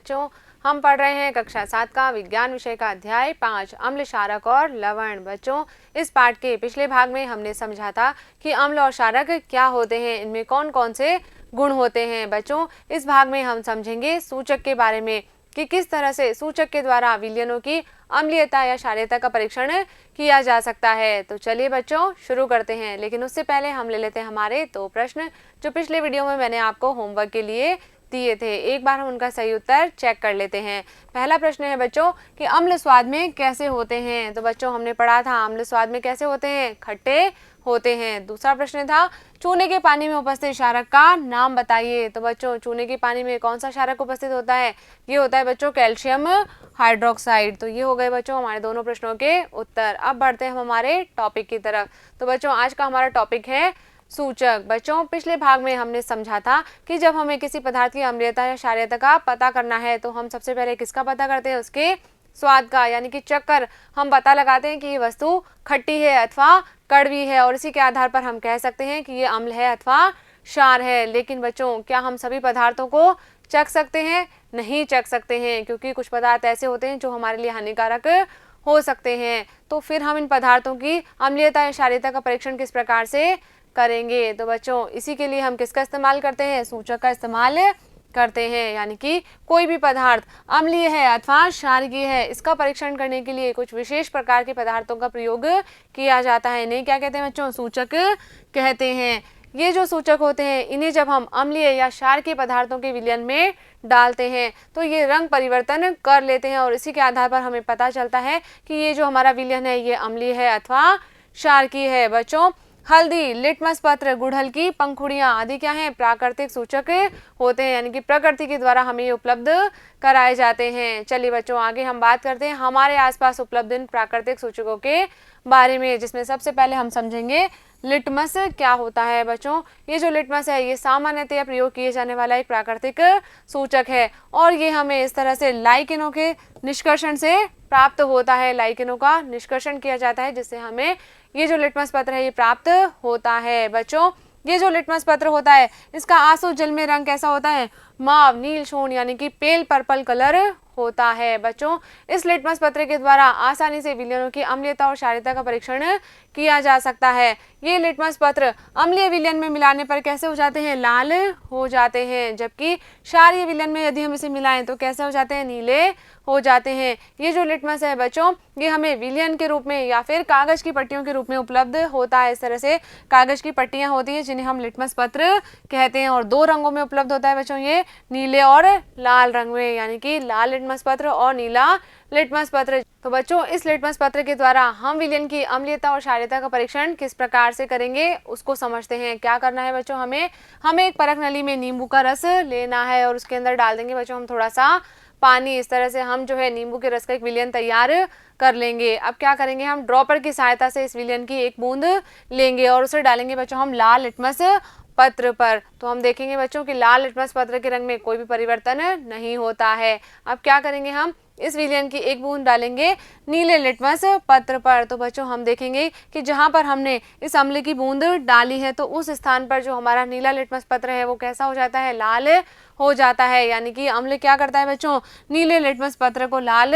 बच्चों, हम पढ़ रहे हैं कक्षा 7 का विज्ञान विषय का अध्याय 5 अम्ल, क्षारक और लवण। बच्चों, इस पाठ के पिछले भाग में हमने समझा था कि अम्ल और क्षारक क्या होते हैं, इनमें कौन कौन से गुण होते हैं। बच्चों, इस भाग में हम समझेंगे सूचक के बारे में कि किस तरह से सूचक के द्वारा विलयनों की अम्लीयता या क्षारीयता का परीक्षण किया जा सकता है। तो चलिए बच्चों शुरू करते हैं, लेकिन उससे पहले हम ले लेते हैं हमारे 2 प्रश्न जो पिछले वीडियो में मैंने आपको होमवर्क के लिए दिए थे। एक बार हम उनका सही उत्तर चेक कर लेते हैं। पहला प्रश्न है बच्चों कि अम्ल स्वाद में कैसे होते हैं। तो बच्चों हमने पढ़ा था अम्ल स्वाद में कैसे होते हैं, खट्टे होते हैं। दूसरा प्रश्न था चूने के पानी में उपस्थित क्षारक का नाम बताइए। तो बच्चों चूने के पानी में कौन सा क्षारक उपस्थित होता है, ये होता है बच्चों कैल्शियम हाइड्रोक्साइड। तो ये हो गए बच्चों हमारे दोनों प्रश्नों के उत्तर। अब बढ़ते हैं हम हमारे टॉपिक की तरफ। तो बच्चों आज का हमारा टॉपिक है सूचक। बच्चों पिछले भाग में हमने समझा था कि जब हमें किसी पदार्थ की अम्लीयता या क्षारीयता का पता करना है तो हम सबसे पहले किसका पता करते हैं, उसके स्वाद का, यानी कि चक्कर हम पता लगाते हैं कि ये वस्तु खट्टी है अथवा कड़वी है और इसी के आधार पर हम कह सकते हैं कि ये अम्ल है अथवा क्षार है। लेकिन बच्चों क्या हम सभी पदार्थों को चख सकते हैं? नहीं चख सकते हैं, क्योंकि कुछ पदार्थ ऐसे होते हैं जो हमारे लिए हानिकारक हो सकते हैं। तो फिर हम इन पदार्थों की अम्लीयता या क्षारीयता का परीक्षण किस प्रकार से करेंगे? तो बच्चों इसी के लिए हम किसका इस्तेमाल करते हैं, सूचक का इस्तेमाल करते हैं। यानी कि कोई भी पदार्थ अम्लीय है अथवा क्षारीय है, इसका परीक्षण करने के लिए कुछ विशेष प्रकार के पदार्थों का प्रयोग किया जाता है। इन्हें क्या कहते हैं बच्चों, सूचक कहते हैं। ये जो सूचक होते हैं इन्हें जब हम अम्लीय या क्षारीय पदार्थों के विलयन में डालते हैं तो ये रंग परिवर्तन कर लेते हैं और इसी के आधार पर हमें पता चलता है कि ये जो हमारा विलयन है ये अम्लीय है अथवा क्षारीय है। बच्चों हल्दी, लिटमस पत्र, गुड़हल की पंखुड़ियां आदि क्या हैं, प्राकृतिक सूचक होते हैं, यानी कि प्रकृति के द्वारा हमें ये उपलब्ध कराए जाते हैं। चलिए बच्चों आगे हम बात करते हैं हमारे आसपास उपलब्ध इन प्राकृतिक सूचकों के बारे में, जिसमें सबसे पहले हम समझेंगे लिटमस क्या होता है। बच्चों ये जो लिटमस है ये सामान्यतः प्रयोग किए जाने वाला एक प्राकृतिक सूचक है और ये हमें इस तरह से लाइकेनों के निष्कर्षण से प्राप्त होता है। लाइकेनों का निष्कर्षण किया जाता है जिससे हमें ये जो लिटमस पत्र है ये प्राप्त होता है। बच्चों ये जो लिटमस पत्र होता है इसका आंसू जल में रंग कैसा होता है, माव नील शोण यानी कि पेल पर्पल कलर होता है। बच्चों इस लिटमस पत्र के द्वारा आसानी से विलयनों की अम्लीयता और क्षारीयता का परीक्षण किया जा सकता है। ये लिटमस पत्र अम्लीय विलयन में मिलाने पर कैसे हो जाते हैं, लाल हो जाते हैं, जबकि क्षारीय विलयन में यदि हम इसे मिलाएं तो कैसे हो जाते हैं, नीले हो जाते हैं। ये जो लिटमस है बच्चों ये हमें विलयन के रूप में या फिर कागज की पट्टियों के रूप में उपलब्ध होता है। इस तरह से कागज की पट्टियां होती हैं जिन्हें हम लिटमस पत्र कहते हैं और 2 रंगों में उपलब्ध होता है बच्चों, ये नीले और लाल रंग में, यानी कि लाल लिटमस पत्र और नीला लिटमस पत्र। तो बच्चों इस लिटमस पत्र के द्वारा हम विलयन की अम्लीयता और क्षारीयता का परीक्षण किस प्रकार से करेंगे उसको समझते हैं। क्या करना है बच्चों, हमें एक परख नली में नींबू का रस लेना है और उसके अंदर डाल देंगे बच्चों हम थोड़ा सा पानी। इस तरह से हम जो है नींबू के रस का एक विलयन तैयार कर लेंगे। अब क्या करेंगे, हम ड्रॉपर की सहायता से इस विलयन की एक बूंद लेंगे और उसे डालेंगे बच्चों हम लाल लिटमस पत्र पर। तो हम देखेंगे बच्चों कि लाल लिटमस पत्र के रंग में कोई भी परिवर्तन नहीं होता है। अब क्या करेंगे, हम इस विलयन की एक बूंद डालेंगे नीले लिटमस पत्र पर। तो बच्चों हम देखेंगे कि जहां पर हमने इस अम्ल की बूंद डाली है तो उस स्थान पर जो हमारा नीला लिटमस पत्र है वो कैसा हो जाता है, लाल हो जाता है। यानी कि अम्ल क्या करता है बच्चों, नीले लिटमस पत्र को लाल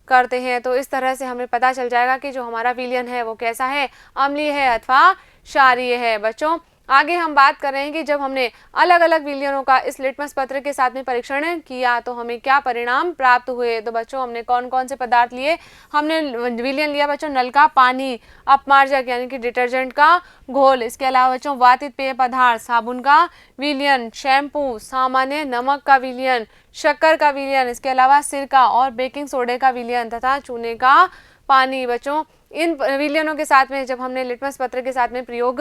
करते हैं। तो इस तरह से हमें पता चल जाएगा कि जो हमारा विलयन है वो कैसा है, अम्लीय है अथवा क्षारीय है। बच्चों आगे हम बात कर रहे हैं कि जब हमने अलग अलग विलयनों का इस लिटमस पत्र के साथ में परीक्षण किया तो हमें क्या परिणाम प्राप्त हुए। तो बच्चों हमने कौन कौन से पदार्थ लिए, हमने विलयन लिया बच्चों नल का पानी, अपमार्जक यानी कि डिटर्जेंट का घोल, इसके अलावा बच्चों वातित पेय पदार्थ, साबुन का विलयन, शैम्पू, सामान्य नमक का विलयन, शक्कर का विलयन, इसके अलावा सिरका और बेकिंग सोडे का विलयन तथा चूने का पानी। बच्चों इन विलयनों के साथ में जब हमने लिटमस पत्र के साथ में प्रयोग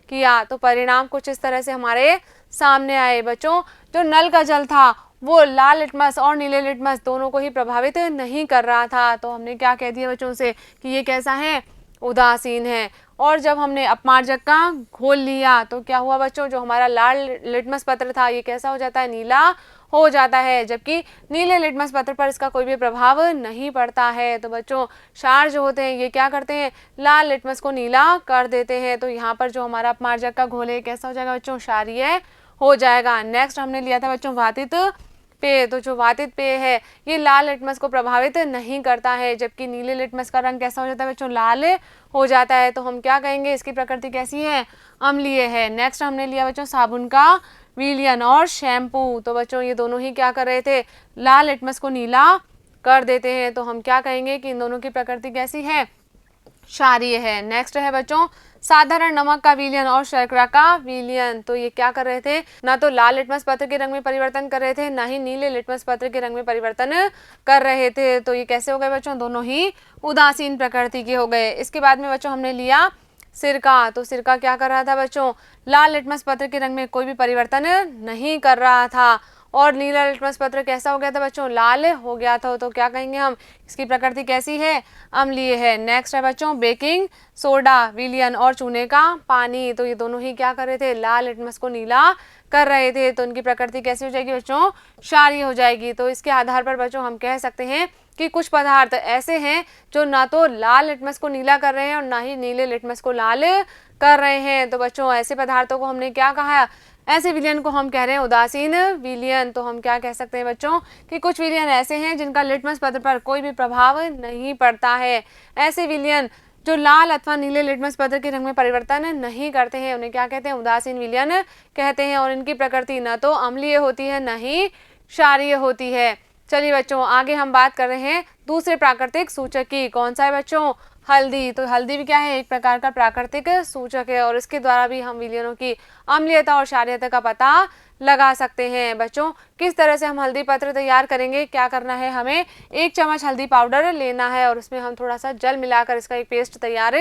किया तो परिणाम कुछ इस तरह से हमारे सामने आए। बच्चों जो नल का जल था वो लाल लिटमस और नीले लिटमस दोनों को ही प्रभावित नहीं कर रहा था। तो हमने क्या कह दिया बच्चों से कि ये कैसा है, उदासीन है। और जब हमने अपमार्जक का घोल लिया तो क्या हुआ बच्चों, जो हमारा लाल लिटमस पत्र था ये कैसा हो जाता है, नीला हो जाता है, जबकि नीले लिटमस पत्र पर इसका कोई भी प्रभाव नहीं पड़ता है। तो बच्चों क्षार जो होते हैं ये क्या करते हैं, लाल लिटमस को नीला कर देते हैं। तो यहाँ पर जो हमारा अपमार्जक का घोल है कैसा हो जाएगा बच्चों, क्षारीय हो जाएगा। नेक्स्ट हमने लिया था बच्चों वातित पेय, तो जो वातित पेय है ये लाल लिटमस को प्रभावित नहीं करता है, जबकि नीले लिटमस का रंग कैसा हो जाता है बच्चों, लाल हो जाता है। तो हम क्या कहेंगे, इसकी प्रकृति कैसी है, अम्लीय है। नेक्स्ट हमने लिया बच्चों साबुन का विलयन और शैम्पू। तो बच्चों ये दोनों ही क्या कर रहे थे, लाल लिटमस को नीला कर देते हैं। तो हम क्या कहेंगे कि इन दोनों की प्रकृति कैसी है, क्षारीय है। नेक्स्ट है बच्चों साधारण नमक का विलयन और शर्करा का विलयन। तो ये क्या कर रहे थे, ना तो लाल लिटमस पत्र के रंग में परिवर्तन कर रहे थे, ना ही नीले लिटमस पत्र के रंग में परिवर्तन कर रहे थे। तो ये कैसे हो गए बच्चों, दोनों ही उदासीन प्रकृति के हो गए। इसके बाद में बच्चों हमने लिया सिरका। तो सिरका क्या कर रहा था बच्चों, लाल लिटमस पत्र के रंग में कोई भी परिवर्तन नहीं कर रहा था, और नीला लिटमस पत्र कैसा हो गया था बच्चों, लाल हो गया था। तो क्या कहेंगे हम, इसकी प्रकृति कैसी है, अम्लीय है। नेक्स्ट है बच्चों बेकिंग सोडा, विलयन और चूने का पानी। तो ये दोनों ही क्या कर रहे थे, लाल लिटमस को नीला कर रहे थे। तो इनकी प्रकृति कैसी हो जाएगी बच्चों, क्षारीय हो जाएगी। तो इसके आधार पर बच्चों हम कह सकते हैं कि कुछ पदार्थ ऐसे हैं जो ना तो लाल लिटमस को नीला कर रहे हैं और ना ही नीले लिटमस को लाल कर रहे हैं। तो बच्चों ऐसे पदार्थों को हमने क्या कहा, ऐसे विलयन को हम कह रहे हैं उदासीन विलयन। तो हम क्या कह सकते हैं बच्चों कि कुछ विलयन ऐसे हैं जिनका लिटमस पत्र पर कोई भी प्रभाव नहीं पड़ता है। ऐसे विलयन जो लाल अथवा नीले लिटमस पत्र के रंग में परिवर्तन नहीं करते हैं उन्हें क्या कहते हैं, उदासीन विलयन कहते हैं। और इनकी प्रकृति न तो अम्लीय होती है न ही क्षारीय होती है। चलिए बच्चों आगे हम बात कर रहे हैं दूसरे प्राकृतिक सूचक की। कौन सा है बच्चों, हल्दी। तो हल्दी भी क्या है, एक प्रकार का प्राकृतिक सूचक है, और इसके द्वारा भी हम विलयनों की अम्लीयता और क्षारीयता का पता लगा सकते हैं। बच्चों किस तरह से हम हल्दी पत्र तैयार करेंगे, क्या करना है, हमें 1 चम्मच हल्दी पाउडर लेना है और उसमें हम थोड़ा सा जल मिलाकर इसका एक पेस्ट तैयार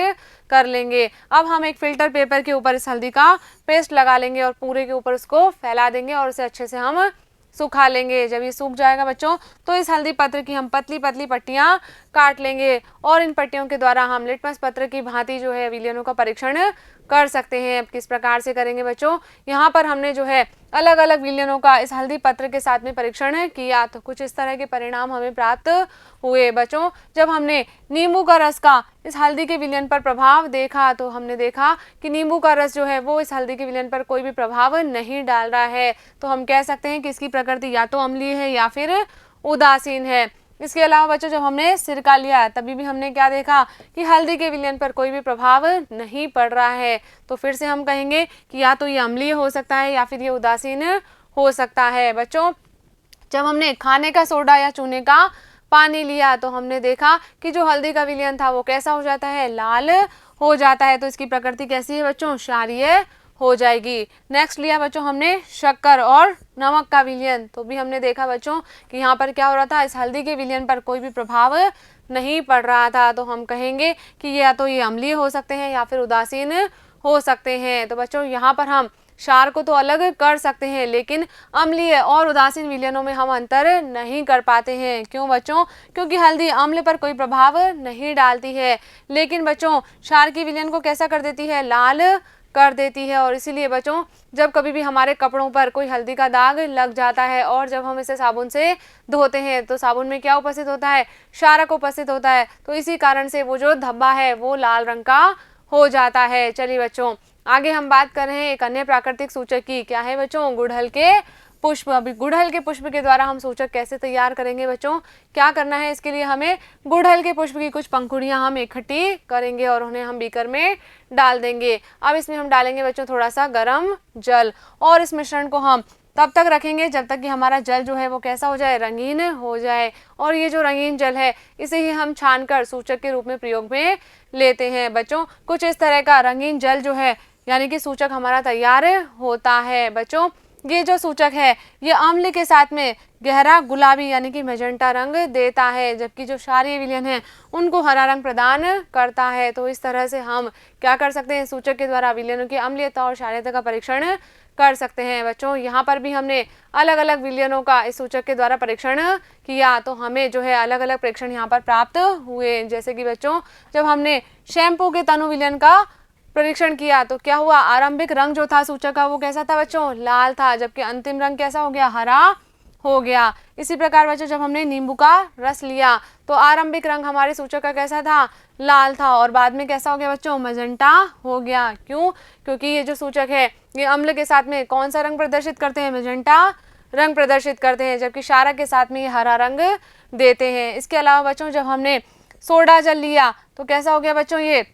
कर लेंगे। अब हम एक फिल्टर पेपर के ऊपर इस हल्दी का पेस्ट लगा लेंगे और पूरे के ऊपर उसको फैला देंगे और उसे अच्छे से हम सुखा लेंगे। जब ये सूख जाएगा बच्चों तो इस हल्दी पत्र की हम पतली पतली पट्टियां काट लेंगे और इन पट्टियों के द्वारा हम लिटमस पत्र की भांति जो है विलयनों का परीक्षण कर सकते हैं। अब किस प्रकार से करेंगे बच्चों, यहाँ पर हमने जो है अलग अलग विलयनों का इस हल्दी पत्र के साथ में परीक्षण किया तो कुछ इस तरह के परिणाम हमें प्राप्त हुए। बच्चों जब हमने नींबू का रस का इस हल्दी के विलयन पर प्रभाव देखा तो हमने देखा कि नींबू का रस जो है वो इस हल्दी के विलयन पर कोई भी प्रभाव नहीं डाल रहा है। तो हम कह सकते हैं कि इसकी प्रकृति या तो अम्लीय है या फिर उदासीन है। इसके अलावा बच्चों जब हमने सिरका लिया तभी भी हमने क्या देखा कि हल्दी के विलयन पर कोई भी प्रभाव नहीं पड़ रहा है। तो फिर से हम कहेंगे कि या तो ये अम्लीय हो सकता है या फिर ये उदासीन हो सकता है। बच्चों जब हमने खाने का सोडा या चूने का पानी लिया तो हमने देखा कि जो हल्दी का विलयन था वो कैसा हो जाता है, लाल हो जाता है। तो इसकी प्रकृति कैसी है बच्चों, क्षारीय हो जाएगी। नेक्स्ट लिया बच्चों हमने शक्कर और नमक का विलयन। तो भी हमने देखा बच्चों कि यहाँ पर क्या हो रहा था, इस हल्दी के विलयन पर कोई भी प्रभाव नहीं पड़ रहा था। तो हम कहेंगे कि या तो ये अम्लीय हो सकते हैं या फिर उदासीन हो सकते हैं। तो बच्चों यहाँ पर हम क्षार को तो अलग कर सकते हैं लेकिन अम्लीय और उदासीन विलयनों में हम अंतर नहीं कर पाते हैं। क्यों बच्चों, क्योंकि हल्दी अम्ल पर कोई प्रभाव नहीं डालती है लेकिन बच्चों क्षार की विलयन को कैसा कर देती है, लाल कर देती है। और इसीलिए बच्चों जब कभी भी हमारे कपड़ों पर कोई हल्दी का दाग लग जाता है और जब हम इसे साबुन से धोते हैं तो साबुन में क्या उपस्थित होता है, क्षारक उपस्थित होता है। तो इसी कारण से वो जो धब्बा है वो लाल रंग का हो जाता है। चलिए बच्चों आगे हम बात कर रहे हैं एक अन्य प्राकृतिक सूचक की। क्या है बच्चों, गुड़हल के पुष्प। अभी गुड़हल के पुष्प के द्वारा हम सूचक कैसे तैयार करेंगे बच्चों, क्या करना है, इसके लिए हमें गुड़हल के पुष्प की कुछ पंखुड़ियां हम इकट्ठी करेंगे और उन्हें हम बीकर में डाल देंगे। अब इसमें हम डालेंगे बच्चों थोड़ा सा गर्म जल और इस मिश्रण को हम तब तक रखेंगे जब तक कि हमारा जल जो है वो कैसा हो जाए, रंगीन हो जाए। और ये जो रंगीन जल है इसे ही हम छानकर सूचक के रूप में प्रयोग में लेते हैं। बच्चों कुछ इस तरह का रंगीन जल जो है यानी कि सूचक हमारा तैयार होता है। बच्चों ये जो सूचक है ये अम्ल के साथ में गहरा गुलाबी यानी कि मैजेंटा रंग देता है, जबकि जो क्षारीय विलयन है उनको हरा रंग प्रदान करता है। तो इस तरह से हम क्या कर सकते हैं, सूचक के द्वारा विलयनों की अम्लीयता और क्षारीयता का परीक्षण कर सकते हैं। बच्चों यहाँ पर भी हमने अलग अलग विलयनों का इस सूचक के द्वारा परीक्षण किया तो हमें जो है अलग अलग परीक्षण यहाँ पर प्राप्त हुए। जैसे कि बच्चों जब हमने शैम्पू के तनु विलयन का परीक्षण किया तो क्या हुआ, आरंभिक रंग जो था सूचक का वो कैसा था बच्चों, लाल था, जबकि अंतिम रंग कैसा हो गया, हरा हो गया। इसी प्रकार बच्चों जब हमने नींबू का रस लिया तो आरंभिक रंग हमारे सूचक का कैसा था, लाल था और बाद में कैसा हो गया बच्चों, मजेंटा हो गया। क्यों, क्योंकि ये जो सूचक है ये अम्ल के साथ में कौन सा रंग प्रदर्शित करते हैं, मजेंटा रंग प्रदर्शित करते हैं, जबकि क्षारक के साथ में ये हरा रंग देते हैं। इसके अलावा बच्चों जब हमने सोडा जल लिया तो कैसा हो गया बच्चों, ये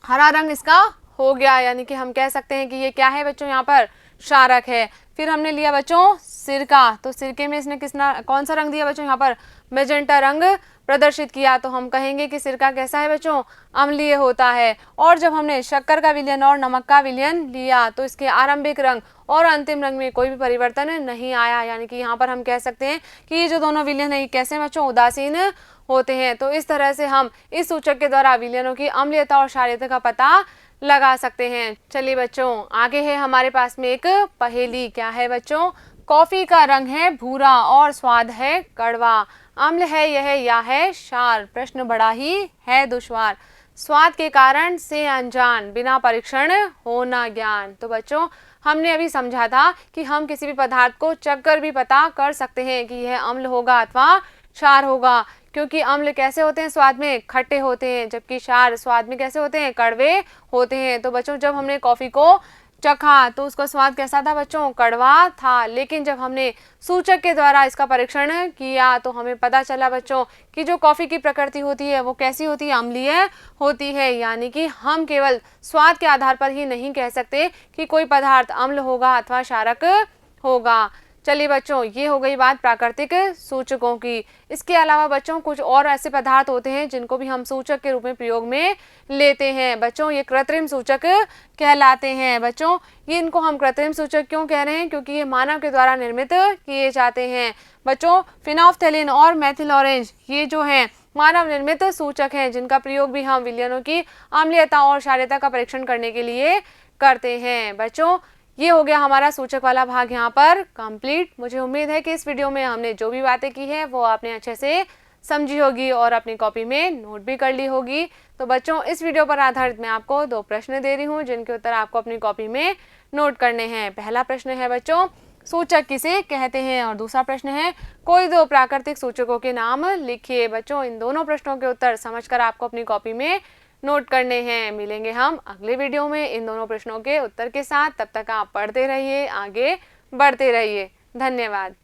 हरा रंग इसका हो गया, यानी कि हम कह सकते हैं कि ये क्या है बच्चों, यहाँ पर क्षारक है। फिर हमने लिया बच्चों सिरका, तो सिरके में इसने कौन सा रंग दिया बच्चों, यहाँ पर मैजेंटा रंग प्रदर्शित किया, तो हम कहेंगे कि सिरका कैसा है बच्चों, अम्लीय होता है। और जब हमने शक्कर का विलयन और नमक का विलयन लिया तो इसके आरंभिक रंग और अंतिम रंग में कोई भी परिवर्तन नहीं आया, यानी कि यहाँ पर हम कह सकते हैं कि ये जो दोनों विलयन है कैसे बच्चों, उदासीन होते हैं। तो इस तरह से हम इस सूचक के द्वारा विलयनों की अम्लीयता और क्षारीयता का पता लगा सकते हैं। चलिए बच्चों आगे है हमारे पास में एक पहेली। क्या है बच्चों, कॉफी का रंग है भूरा और स्वाद है कड़वा, अम्ल है यह या है क्षार, प्रश्न बड़ा ही है दुश्वार, स्वाद के कारण से अनजान, बिना परीक्षण होना ज्ञान। तो बच्चों हमने अभी समझा था कि हम किसी भी पदार्थ को चख कर भी पता कर सकते हैं कि यह अम्ल होगा अथवा क्षार होगा, क्योंकि अम्ल कैसे होते हैं, स्वाद में खट्टे होते हैं, जबकि क्षार स्वाद में कैसे होते हैं, कड़वे होते हैं। तो बच्चों जब हमने कॉफी को चखा तो उसका स्वाद कैसा था बच्चों, कड़वा था, लेकिन जब हमने सूचक के द्वारा इसका परीक्षण किया तो हमें पता चला बच्चों कि जो कॉफी की प्रकृति होती है वो कैसी होती है, अम्लीय होती है। यानी कि हम केवल स्वाद के आधार पर ही नहीं कह सकते कि कोई पदार्थ अम्ल होगा अथवा क्षारक होगा। चलिए बच्चों ये हो गई बात प्राकृतिक सूचकों की। इसके अलावा बच्चों कुछ और ऐसे पदार्थ होते हैं जिनको भी हम सूचक के रूप में प्रयोग में लेते हैं। बच्चों ये कृत्रिम सूचक कहलाते हैं। बच्चों ये इनको हम कृत्रिम सूचक क्यों कह रहे हैं, क्योंकि ये मानव के द्वारा निर्मित किए जाते हैं। बच्चों फिनोल्फ्थेलिन और मेथिल ऑरेंज ये जो है मानव निर्मित सूचक हैं, जिनका प्रयोग भी हम विलयनों की अम्लीयता और क्षारीयता का परीक्षण करने के लिए करते हैं। बच्चों ये हो गया हमारा सूचक वाला भाग यहाँ पर कंप्लीट। मुझे उम्मीद है कि इस वीडियो में हमने जो भी बातें की है वो आपने अच्छे से समझी होगी और अपनी कॉपी में नोट भी कर ली होगी। तो बच्चों इस वीडियो पर आधारित मैं आपको 2 प्रश्न दे रही हूँ जिनके उत्तर आपको अपनी कॉपी में नोट करने हैं। पहला प्रश्न है बच्चों सूचक किसे कहते हैं, और दूसरा प्रश्न है कोई 2 प्राकृतिक सूचकों के नाम लिखिए। बच्चों इन दोनों प्रश्नों के उत्तर समझकर आपको अपनी कॉपी में नोट करने हैं। मिलेंगे हम अगले वीडियो में इन दोनों प्रश्नों के उत्तर के साथ। तब तक आप पढ़ते रहिए, आगे बढ़ते रहिए। धन्यवाद।